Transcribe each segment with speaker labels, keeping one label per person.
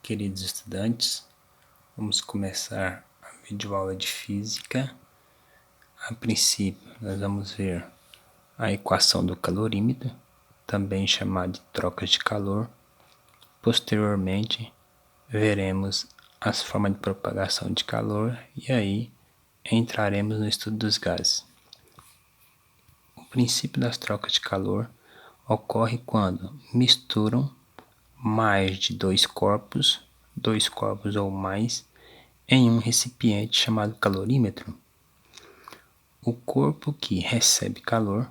Speaker 1: queridos estudantes, vamos começar a videoaula de Física. A princípio, nós vamos ver a equação do calorímetro, também chamada de trocas de calor. Posteriormente, veremos as formas de propagação de calor e aí entraremos no estudo dos gases. O princípio das trocas de calor ocorre quando misturam mais de dois corpos ou mais, em um recipiente chamado calorímetro. O corpo que recebe calor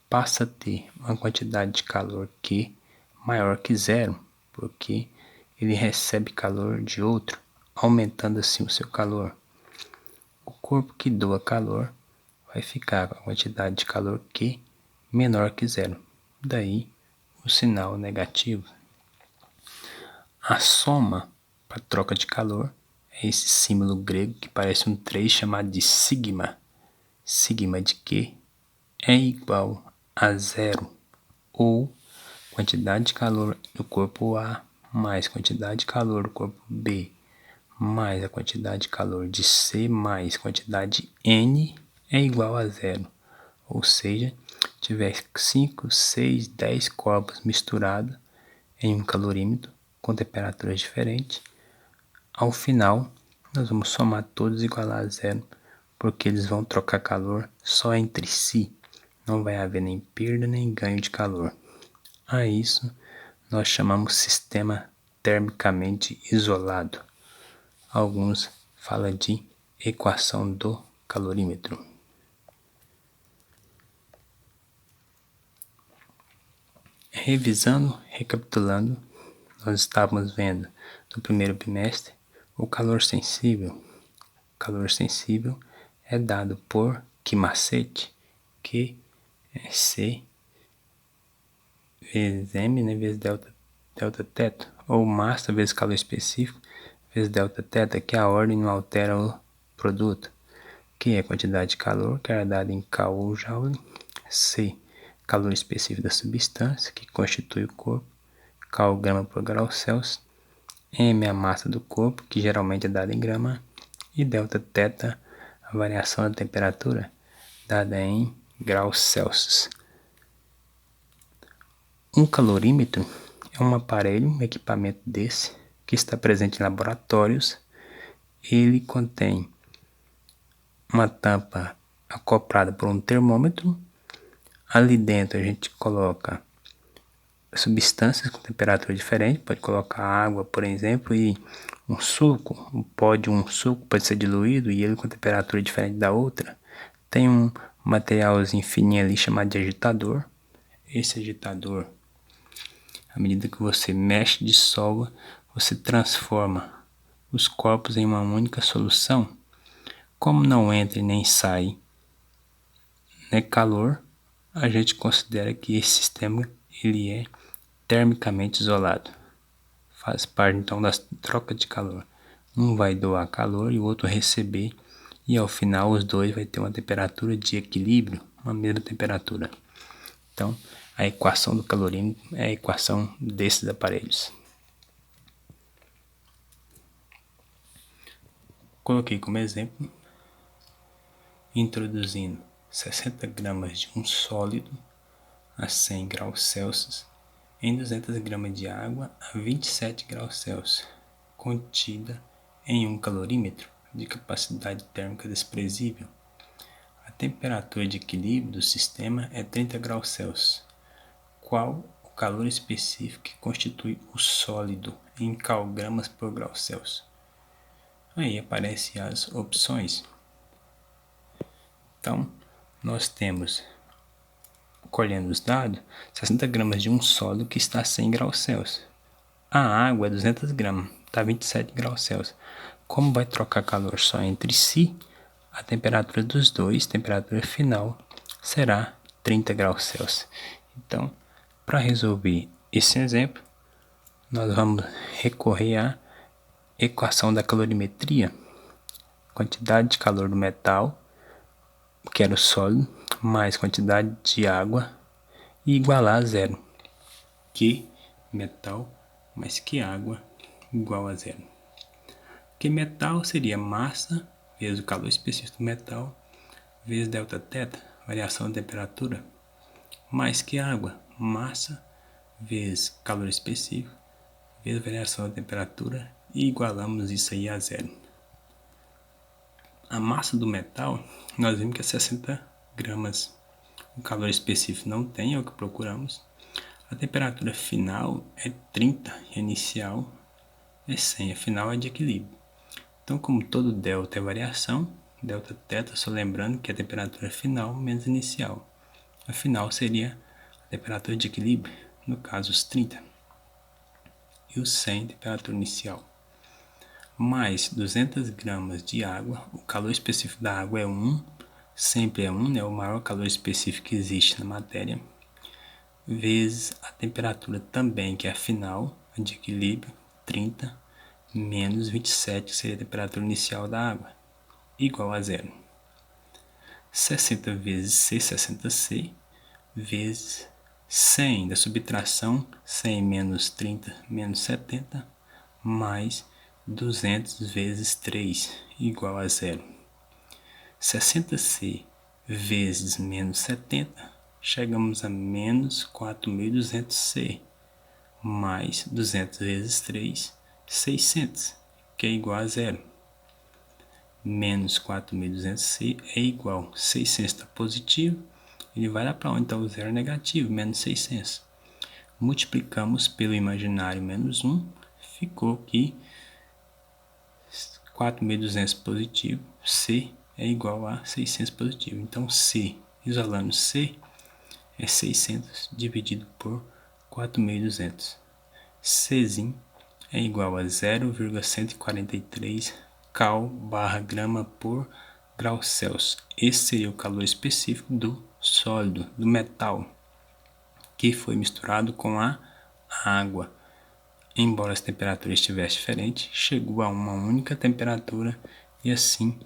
Speaker 1: passa a ter uma quantidade de calor Q maior que zero, porque ele recebe calor de outro, aumentando assim o seu calor. O corpo que doa calor vai ficar com a quantidade de calor Q menor que zero, daí o sinal negativo. A soma para troca de calor é esse símbolo grego que parece um 3 chamado de sigma. Sigma de Q é igual a zero, ou quantidade de calor do corpo A mais quantidade de calor do corpo B mais a quantidade de calor de C mais quantidade de N é igual a zero. Ou seja, tiver 5, 6, 10 corpos misturados em um calorímetro com temperaturas diferentes, ao final nós vamos somar todos e igualar a zero, porque eles vão trocar calor só entre si, não vai haver nem perda nem ganho de calor. A isso nós chamamos sistema termicamente isolado. Alguns falam de equação do calorímetro. Revisando, recapitulando, nós estávamos vendo no primeiro bimestre o calor sensível. O calor sensível é dado por que macete? Q é C vezes M, né, vezes delta θ, ou massa vezes calor específico vezes delta θ, que a ordem não altera o produto. Q é a quantidade de calor, que era dada em Cal ou Joule. C, calor específico da substância, que constitui o corpo, Cal grama por grau Celsius. M é a massa do corpo, que geralmente é dada em grama. E delta θ, a variação da temperatura, dada em graus Celsius. Um calorímetro é um aparelho, um equipamento desse, que está presente em laboratórios. Ele contém uma tampa acoplada por um termômetro. Ali dentro a gente coloca substâncias com temperatura diferente, pode colocar água, por exemplo, e um suco pode ser diluído e ele com temperatura diferente da outra. Tem um materialzinho fininho ali chamado de agitador. Esse agitador, à medida que você mexe, dissolve, você transforma os corpos em uma única solução. Como não entra e nem sai, né, calor, a gente considera que esse sistema ele é termicamente isolado. Faz parte então das trocas de calor. Um vai doar calor e o outro receber, e ao final os dois vai ter uma temperatura de equilíbrio, uma mesma temperatura. Então, a equação do calorímetro é a equação desses aparelhos. Coloquei como exemplo, introduzindo 60 gramas de um sólido a 100 graus Celsius em 200 gramas de água a 27 graus Celsius, contida em um calorímetro de capacidade térmica desprezível. A temperatura de equilíbrio do sistema é 30 graus Celsius. Qual o calor específico que constitui o sólido em calgramas por grau Celsius? Aí aparecem as opções. Então, nós temos, colhendo os dados, 60 gramas de um sólido que está a 100 graus Celsius. A água é 200 gramas, está a 27 graus Celsius. Como vai trocar calor só entre si, a temperatura dos dois, temperatura final, será 30 graus Celsius. Então, para resolver esse exemplo, nós vamos recorrer à equação da calorimetria. Quantidade de calor do metal, que era o sólido, mais quantidade de água, e igualar a zero. Que metal mais que água igual a zero. Porque metal seria massa vezes o calor específico do metal vezes Δθ, variação da temperatura, mais que água, massa vezes calor específico vezes variação da temperatura, e igualamos isso aí a zero. A massa do metal, nós vimos que é 60 gramas. O calor específico não tem, é o que procuramos. A temperatura final é 30, e a inicial é 100, a final é de equilíbrio. Então, como todo delta é variação, Δθ, só lembrando que é a temperatura final menos inicial. A final seria a temperatura de equilíbrio, no caso os 30, e os 100, temperatura inicial. Mais 200 gramas de água, o calor específico da água é 1, sempre é 1, né, o maior calor específico que existe na matéria, vezes a temperatura também, que é a final, a de equilíbrio, 30, menos 27, que seria a temperatura inicial da água, igual a zero. 60 vezes C, 60C, vezes 100 da subtração, 100 menos 30 menos 70, mais 200 vezes 3, igual a zero. 60C vezes menos 70, chegamos a menos 4.200C, mais 200 vezes 3, 600, que é igual a zero. Menos 4.200C é igual a 600 está positivo, ele vai lá para onde está o zero negativo, menos 600. Multiplicamos pelo imaginário menos 1, ficou aqui 4.200 positivo, C é igual a 600 positivo. Então C, isolando C, é 600 dividido por 4.200. Czinho é igual a 0,143 cal/grama por grau Celsius. Esse seria o calor específico do sólido, do metal, que foi misturado com a água. Embora as temperaturas estivessem diferentes, chegou a uma única temperatura e assim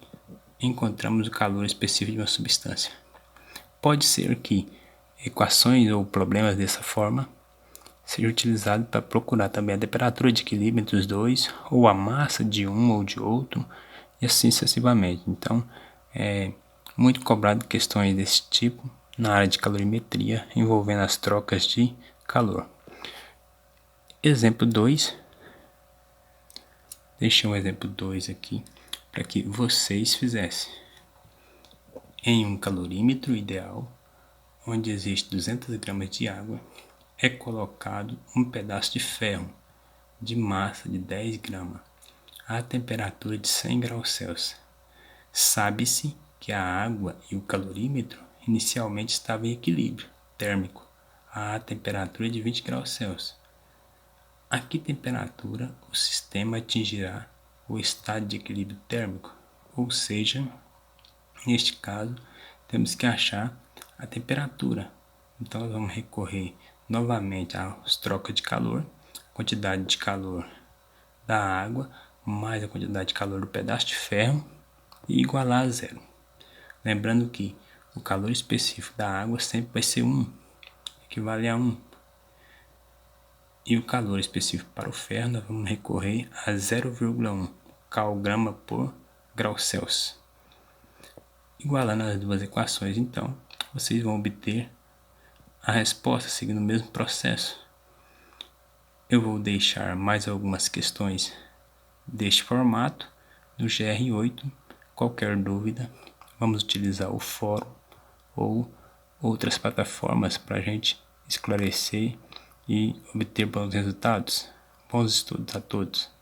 Speaker 1: encontramos o calor específico de uma substância. Pode ser que equações ou problemas dessa forma seja utilizado para procurar também a temperatura de equilíbrio entre os dois, ou a massa de um ou de outro, e assim sucessivamente. Então, é muito cobrado questões desse tipo na área de calorimetria, envolvendo as trocas de calor. Exemplo 2. Deixei um exemplo 2 aqui, para que vocês fizessem. Em um calorímetro ideal, onde existe 200 gramas de água, é colocado um pedaço de ferro de massa de 10 gramas a temperatura de 100 graus Celsius. Sabe-se que a água e o calorímetro inicialmente estavam em equilíbrio térmico a temperatura de 20 graus Celsius. A que temperatura o sistema atingirá o estado de equilíbrio térmico? Ou seja, neste caso, temos que achar a temperatura. Então, nós vamos recorrer novamente às trocas de calor, quantidade de calor da água, mais a quantidade de calor do pedaço de ferro, e igualar a zero. Lembrando que o calor específico da água sempre vai ser 1, equivale a 1. E o calor específico para o ferro, nós vamos recorrer a 0,1 cal/grama por grau Celsius. Igualando as duas equações, então, vocês vão obter a resposta seguindo o mesmo processo. Eu vou deixar mais algumas questões deste formato do GR8. Qualquer dúvida, vamos utilizar o fórum ou outras plataformas para a gente esclarecer e obter bons resultados. Bons estudos a todos!